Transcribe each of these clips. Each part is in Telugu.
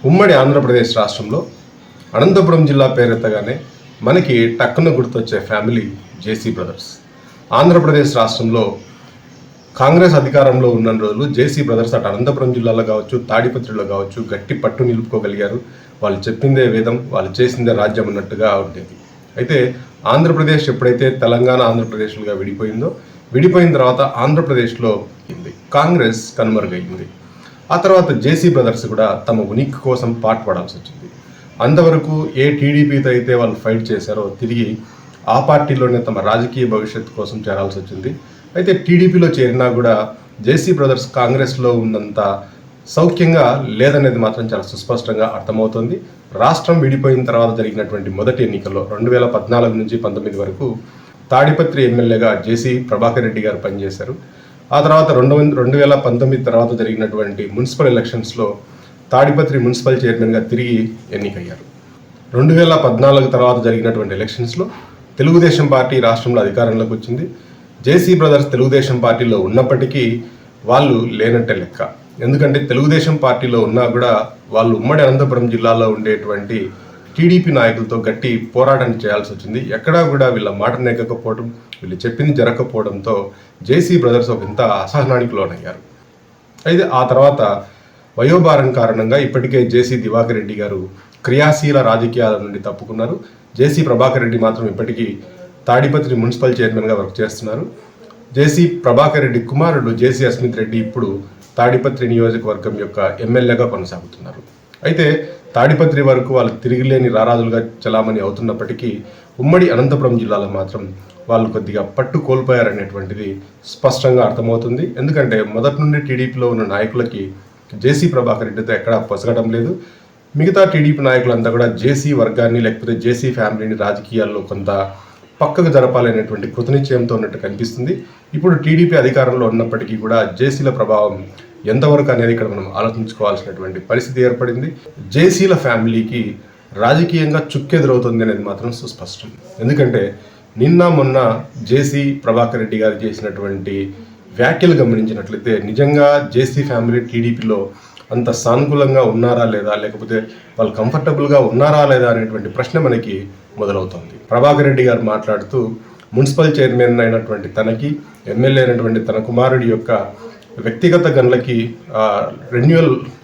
ఉమ్మడి ఆంధ్రప్రదేశ్ రాష్ట్రంలో అనంతపురం జిల్లా పేరెత్తగానే మనకి టక్కున గుర్తొచ్చే ఫ్యామిలీ జేసీ బ్రదర్స్. ఆంధ్రప్రదేశ్ రాష్ట్రంలో కాంగ్రెస్ అధికారంలో ఉన్న రోజులు జేసీ బ్రదర్స్ అటు అనంతపురం జిల్లాలో కావచ్చు, తాడిపత్రిలో కావచ్చు గట్టి పట్టు నిలుపుకోగలిగారు. వాళ్ళు చెప్పిందే వేదం, వాళ్ళు చేసిందే రాజ్యం అన్నట్టుగా ఉండేది. అయితే ఆంధ్రప్రదేశ్ ఎప్పుడైతే తెలంగాణ ఆంధ్రప్రదేశ్లుగా విడిపోయిన తర్వాత ఆంధ్రప్రదేశ్లో కాంగ్రెస్ కనుమరుగైంది. ఆ తర్వాత జేసీ బ్రదర్స్ కూడా తమ ఉనికి కోసం పాటుపడాల్సి వచ్చింది. అంతవరకు ఏ టీడీపీతో అయితే వాళ్ళు ఫైట్ చేశారో తిరిగి ఆ పార్టీలోనే తమ రాజకీయ భవిష్యత్తు కోసం చేరాల్సి వచ్చింది. అయితే టీడీపీలో చేరినా కూడా జేసీ బ్రదర్స్ కాంగ్రెస్లో ఉన్నంత సౌఖ్యంగా లేదనేది మాత్రం చాలా సుస్పష్టంగా అర్థమవుతుంది. రాష్ట్రం విడిపోయిన తర్వాత జరిగినటువంటి మొదటి ఎన్నికల్లో 2014 నుంచి 19 వరకు తాడిపత్రి ఎమ్మెల్యేగా జేసీ ప్రభాకర్ రెడ్డి గారు పనిచేశారు. ఆ తర్వాత 2019 తర్వాత జరిగినటువంటి మున్సిపల్ ఎలక్షన్స్లో తాడిపత్రి మున్సిపల్ చైర్మన్గా తిరిగి ఎన్నికయ్యారు. 2014 తర్వాత జరిగినటువంటి ఎలక్షన్స్లో తెలుగుదేశం పార్టీ రాష్ట్రంలో అధికారంలోకి వచ్చింది. జేసీ బ్రదర్స్ తెలుగుదేశం పార్టీలో ఉన్నప్పటికీ వాళ్ళు లేనట్టే లెక్క. ఎందుకంటే తెలుగుదేశం పార్టీలో ఉన్నా కూడా వాళ్ళు ఉమ్మడి అనంతపురం జిల్లాలో ఉండేటువంటి టీడీపీ నాయకులతో గట్టి పోరాటాన్ని చేయాల్సి వచ్చింది. ఎక్కడా కూడా వీళ్ళ మాట నెగ్గకపోవడం, వీళ్ళు చెప్పింది జరగకపోవడంతో జేసీ బ్రదర్స్ ఒక ఇంత అసహనానికి లోనయ్యారు. అయితే ఆ తర్వాత వయోభారం కారణంగా ఇప్పటికే జేసీ దివాకర్ రెడ్డి గారు క్రియాశీల రాజకీయాల నుండి తప్పుకున్నారు. జేసీ ప్రభాకర్ రెడ్డి మాత్రం ఇప్పటికీ తాడిపత్రి మున్సిపల్ చైర్మన్గా వర్క్ చేస్తున్నారు. జేసీ ప్రభాకర్ రెడ్డి కుమారుడు జేసీ అస్మిత్ రెడ్డి ఇప్పుడు తాడిపత్రి నియోజకవర్గం యొక్క ఎమ్మెల్యేగా కొనసాగుతున్నారు. అయితే తాడిపత్రి వరకు వాళ్ళు తిరిగిలేని రారాజులుగా చలామణి అవుతున్నప్పటికీ ఉమ్మడి అనంతపురం జిల్లాలో మాత్రం వాళ్ళు కొద్దిగా పట్టు కోల్పోయారనేటువంటిది స్పష్టంగా అర్థమవుతుంది. ఎందుకంటే మొదటి నుండి టీడీపీలో ఉన్న నాయకులకి జేసీ ప్రభాకర్ రెడ్డితో ఎక్కడా పొసగడం లేదు. మిగతా టీడీపీ నాయకులంతా కూడా జేసీ వర్గాన్ని లేకపోతే జేసీ ఫ్యామిలీని రాజకీయాల్లో కొంత పక్కకు జరపాలనేటువంటి కృతనిశ్చయంతో ఉన్నట్టు కనిపిస్తుంది. ఇప్పుడు టీడీపీ అధికారంలో ఉన్నప్పటికీ కూడా జేసీల ప్రభావం ఎంతవరకు అనేది ఇక్కడ మనం ఆలోచించుకోవాల్సినటువంటి పరిస్థితి ఏర్పడింది. జేసీల ఫ్యామిలీకి రాజకీయంగా చుక్కెదురవుతుంది అనేది మాత్రం సుస్పష్టం. ఎందుకంటే నిన్న మొన్న జేసీ ప్రభాకర్ రెడ్డి గారు చేసినటువంటి వ్యాఖ్యలు గమనించినట్లయితే నిజంగా జేసీ ఫ్యామిలీ టీడీపీలో అంత సానుకూలంగా ఉన్నారా లేదా, లేకపోతే వాళ్ళు కంఫర్టబుల్గా ఉన్నారా లేదా అనేటువంటి ప్రశ్న మనకి మొదలవుతుంది. ప్రభాకర్ రెడ్డి గారు మాట్లాడుతూ మున్సిపల్ చైర్మన్ అయినటువంటి తనకి, ఎమ్మెల్యే అయినటువంటి తన కుమారుడి యొక్క వ్యక్తిగత గనులకి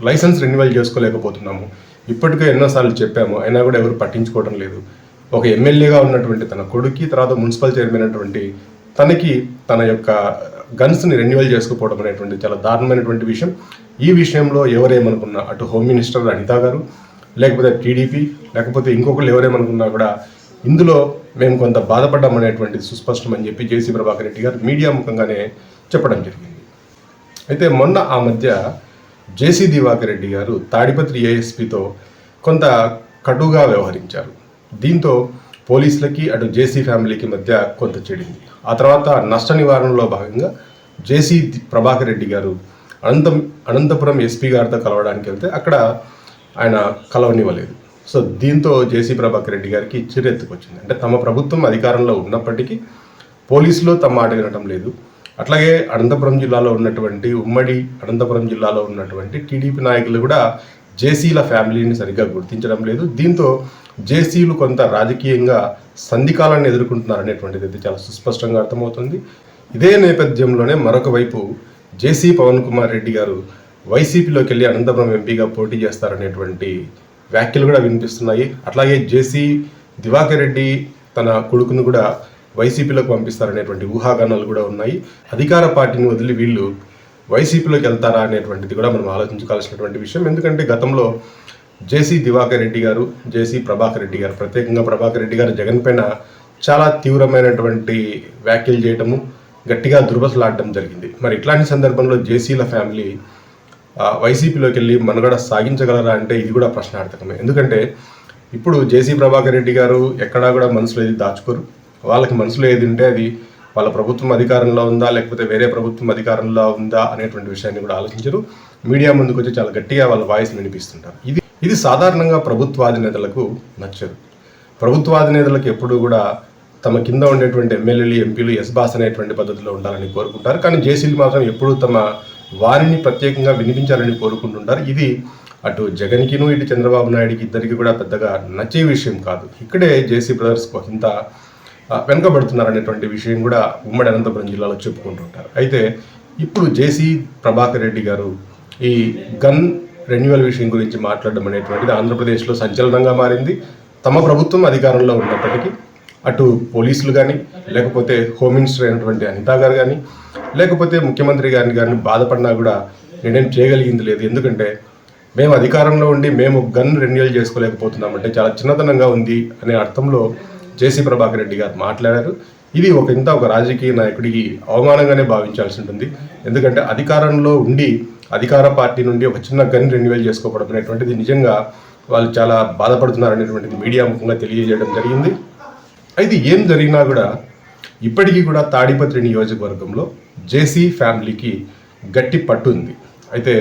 లైసెన్స్ రెన్యువల్ చేసుకోలేకపోతున్నాము. ఇప్పటికే ఎన్నోసార్లు చెప్పాము, అయినా కూడా ఎవరు పట్టించుకోవడం లేదు. ఒక ఎమ్మెల్యేగా ఉన్నటువంటి తన కొడుకు, తర్వాత మున్సిపల్ చైర్మన్ అయినటువంటి తనకి తన యొక్క గన్స్ని రెన్యువల్ చేసుకోకపోవడం అనేటువంటి చాలా దారుణమైనటువంటి విషయం. ఈ విషయంలో ఎవరేమనుకున్నా, అటు హోమ్ మినిస్టర్ అనితా గారు, లేకపోతే టీడీపీ, లేకపోతే ఇంకొకళ్ళు ఎవరేమనుకున్నా కూడా ఇందులో మేము కొంత బాధపడ్డాం అనేటువంటి సుస్పష్టం అని చెప్పి జేసీ ప్రభాకర్ రెడ్డి గారు మీడియా ముఖంగానే చెప్పడం జరిగింది. అయితే మొన్న ఆ మధ్య జేసీ దివాకర్ రెడ్డి గారు తాడిపత్రి ఏఎస్పీతో కొంత కటుగా వ్యవహరించారు. దీంతో పోలీసులకి అటు జేసీ ఫ్యామిలీకి మధ్య కొంత చెడింది. ఆ తర్వాత నష్ట నివారణలో భాగంగా జేసీ ప్రభాకర్ రెడ్డి గారు అనంతపురం ఎస్పీ గారితో కలవడానికి వెళ్తే అక్కడ ఆయన కలవనివ్వలేదు. సో దీంతో జేసీ ప్రభాకర్ రెడ్డి గారికి చిరెత్తుకొచ్చింది. అంటే తమ ప్రభుత్వం అధికారంలో ఉన్నప్పటికీ పోలీసులు తమ మాట వినటం లేదు. అట్లాగే అనంతపురం జిల్లాలో ఉన్నటువంటి ఉమ్మడి అనంతపురం జిల్లాలో ఉన్నటువంటి టీడీపీ నాయకులు కూడా జేసీల ఫ్యామిలీని సరిగ్గా గుర్తించడం లేదు. దీంతో జేసీలు కొంత రాజకీయంగా సంధికాలాన్ని ఎదుర్కొంటున్నారు అనేటువంటిది అయితే చాలా సుస్పష్టంగా అర్థమవుతుంది. ఇదే నేపథ్యంలోనే మరొక వైపు జేసీ పవన్ కుమార్ రెడ్డి గారు వైసీపీలోకి వెళ్ళి అనంతపురం ఎంపీగా పోటీ చేస్తారనేటువంటి వ్యాఖ్యలు కూడా వినిపిస్తున్నాయి. అట్లాగే జేసీ దివాకర్ రెడ్డి తన కొడుకును కూడా వైసీపీలోకి పంపిస్తారనేటువంటి ఊహాగానాలు కూడా ఉన్నాయి. అధికార పార్టీని వదిలి వీళ్ళు వైసీపీలోకి వెళ్తారా అనేటువంటిది కూడా మనం ఆలోచించుకోవాల్సినటువంటి విషయం. ఎందుకంటే గతంలో జేసీ దివాకర్ రెడ్డి గారు, జేసీ ప్రభాకర్ రెడ్డి గారు, ప్రత్యేకంగా ప్రభాకర్ రెడ్డి గారు జగన్ పైన చాలా తీవ్రమైనటువంటి వ్యాఖ్యలు చేయటము, గట్టిగా దుర్భసలాడడం జరిగింది. మరి ఇట్లాంటి సందర్భంలో జేసీల ఫ్యామిలీ వైసీపీలోకి వెళ్ళి మనుగడ సాగించగలరా అంటే ఇది కూడా ప్రశ్నార్థకమే. ఎందుకంటే ఇప్పుడు జేసీ ప్రభాకర్ రెడ్డి గారు ఎక్కడా కూడా మనసులో ఏది దాచుకోరు. వాళ్ళకి మనసులో ఏది ఉంటే అది వాళ్ళ ప్రభుత్వం అధికారంలో ఉందా లేకపోతే వేరే ప్రభుత్వం అధికారంలో ఉందా అనేటువంటి విషయాన్ని కూడా ఆలోచించరు. మీడియా ముందుకు వచ్చి చాలా గట్టిగా వాళ్ళ వాయిస్ వినిపిస్తుంటారు. ఇది సాధారణంగా ప్రభుత్వాధినేతలకు నచ్చదు. ప్రభుత్వాధినేతలకు ఎప్పుడూ కూడా తమ కింద ఉండేటువంటి ఎమ్మెల్యేలు, ఎంపీలు ఎస్ బాస్ అనేటువంటి పద్ధతిలో ఉండాలని కోరుకుంటారు. కానీ జేసీలు మాత్రం ఎప్పుడూ తమ వారిని ప్రత్యేకంగా వినిపించాలని కోరుకుంటుంటారు. ఇది అటు జగన్కిను ఇటు చంద్రబాబు నాయుడుకి ఇద్దరికి కూడా పెద్దగా నచ్చే విషయం కాదు. ఇక్కడే జేసీ బ్రదర్స్ ఇంత వెనుకబడుతున్నారనేటువంటి విషయం కూడా ఉమ్మడి అనంతపురం జిల్లాలో చెప్పుకుంటుంటారు. అయితే ఇప్పుడు జేసీ ప్రభాకర్ రెడ్డి గారు ఈ గన్ రెన్యువల్ విషయం గురించి మాట్లాడడం అనేటువంటిది ఆంధ్రప్రదేశ్లో సంచలనంగా మారింది. తమ ప్రభుత్వం అధికారంలో ఉన్నప్పటికీ అటు పోలీసులు కానీ, లేకపోతే హోమ్ మినిస్టర్ అయినటువంటి అనితా గారు కానీ, లేకపోతే ముఖ్యమంత్రి గారిని కానీ బాధపడినా కూడా నేనేం చేయగలిగింది లేదు. ఎందుకంటే మేము అధికారంలో ఉండి మేము గన్ రెన్యువల్ చేసుకోలేకపోతున్నామంటే చాలా చిన్నతనంగా ఉంది అనే అర్థంలో జేసీ ప్రభాకర్ రెడ్డి గారు మాట్లాడారు. ఇది ఒక రాజకీయ నాయకుడికి అవమానంగానే భావించాల్సి ఉంటుంది. ఎందుకంటే అధికారంలో ఉండి అధికార పార్టీ నుండి ఒక చిన్న గన్ రెన్యువల్ చేసుకోవడం అనేటువంటిది నిజంగా వాళ్ళు చాలా బాధపడుతున్నారనేటువంటిది మీడియా ముఖంగా తెలియజేయడం జరిగింది. అయితే ఏం జరిగినా కూడా ఇప్పటికీ కూడా తాడిపత్రి నియోజకవర్గంలో జేసీ ఫ్యామిలీకి గట్టి పట్టు ఉంది. అయితే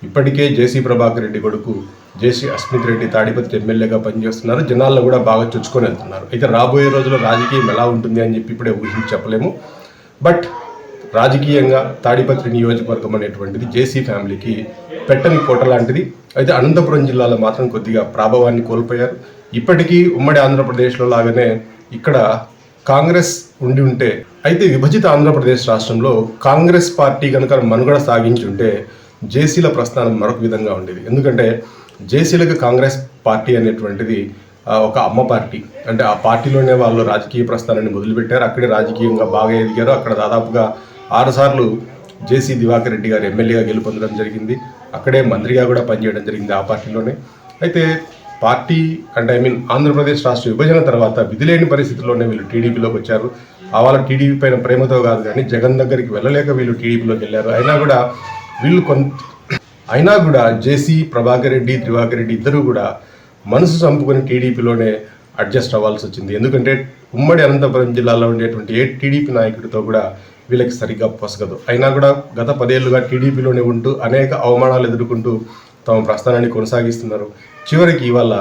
ఇప్పటికే జేసీ ప్రభాకర్ రెడ్డి కొడుకు జేసీ అస్మిత్ రెడ్డి తాడిపత్రి ఎమ్మెల్యేగా పనిచేస్తున్నారు. జనాల్లో కూడా బాగా చొచ్చుకొని వెళ్తున్నారు. అయితే రాబోయే రోజుల్లో రాజకీయం ఎలా ఉంటుంది అని చెప్పి ఇప్పుడే ఊహించి చెప్పలేము. బట్ రాజకీయంగా తాడిపత్రి నియోజకవర్గం అనేటువంటిది జేసీ ఫ్యామిలీకి పెట్టని కోట లాంటిది. అయితే అనంతపురం జిల్లాలో మాత్రం కొద్దిగా ప్రాభవాన్ని కోల్పోయారు. ఇప్పటికీ ఉమ్మడి ఆంధ్రప్రదేశ్లో లాగానే ఇక్కడ కాంగ్రెస్ ఉండి ఉంటే, అయితే విభజిత ఆంధ్రప్రదేశ్ రాష్ట్రంలో కాంగ్రెస్ పార్టీ కనుక మనుగడ సాగించి ఉంటే జేసీల ప్రస్థానం మరొక విధంగా ఉండేది. ఎందుకంటే జేసీలకు కాంగ్రెస్ పార్టీ అనేటువంటిది ఒక అమ్మ పార్టీ. అంటే ఆ పార్టీలోనే వాళ్ళు రాజకీయ ప్రస్థానాన్ని మొదలుపెట్టారు. అక్కడే రాజకీయంగా బాగా ఎదిగారు. అక్కడ దాదాపుగా 6 సార్లు జేసీ దివాకర్ రెడ్డి గారు ఎమ్మెల్యేగా గెలుపొందడం జరిగింది. అక్కడే మంత్రిగా కూడా పనిచేయడం జరిగింది ఆ పార్టీలోనే. అయితే పార్టీ అంటే ఆంధ్రప్రదేశ్ రాష్ట్ర విభజన తర్వాత విధిలేని పరిస్థితుల్లోనే వీళ్ళు టీడీపీలోకి వచ్చారు. వాళ్ళ టీడీపీ పైన ప్రేమతో కాదు కానీ జగన్ దగ్గరికి వెళ్ళలేక వీళ్ళు టీడీపీలోకి వెళ్ళారు. అయినా కూడా జేసీ ప్రభాకర్ రెడ్డి దివాకర్ రెడ్డి ఇద్దరు కూడా మనసు చంపుకొని టీడీపీలోనే అడ్జస్ట్ అవ్వాల్సి వచ్చింది. ఎందుకంటే ఉమ్మడి అనంతపురం జిల్లాలో ఉండేటువంటి ఏ టీడీపీ నాయకుడితో కూడా వీళ్ళకి సరిగ్గా పొసగదు. అయినా కూడా గత 10 ఏళ్లుగా టీడీపీలోనే ఉంటూ అనేక అవమానాలు ఎదుర్కొంటూ తమ ప్రస్థానాన్ని కొనసాగిస్తున్నారు. చివరికి ఇవాళ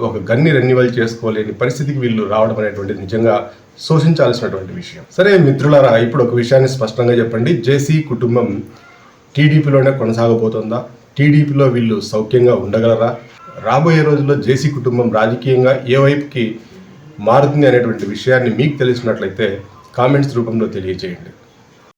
ఒక గన్ని రెన్యువల్ చేసుకోలేని పరిస్థితికి వీళ్ళు రావడం అనేటువంటిది నిజంగా శోషించాల్సినటువంటి విషయం. సరే మిత్రులారా, ఇప్పుడు ఒక విషయాన్ని స్పష్టంగా చెప్పండి. జేసీ కుటుంబం టీడీపీలోనే కొనసాగబోతుందా? టీడీపీలో వీళ్ళు సౌఖ్యంగా ఉండగలరా? రాబోయే రోజుల్లో జేసీ కుటుంబం రాజకీయంగా ఏ వైపుకి మారుతుంది అనేటువంటి విషయాన్ని మీకు తెలిసినట్లయితే కామెంట్స్ రూపంలో తెలియజేయండి.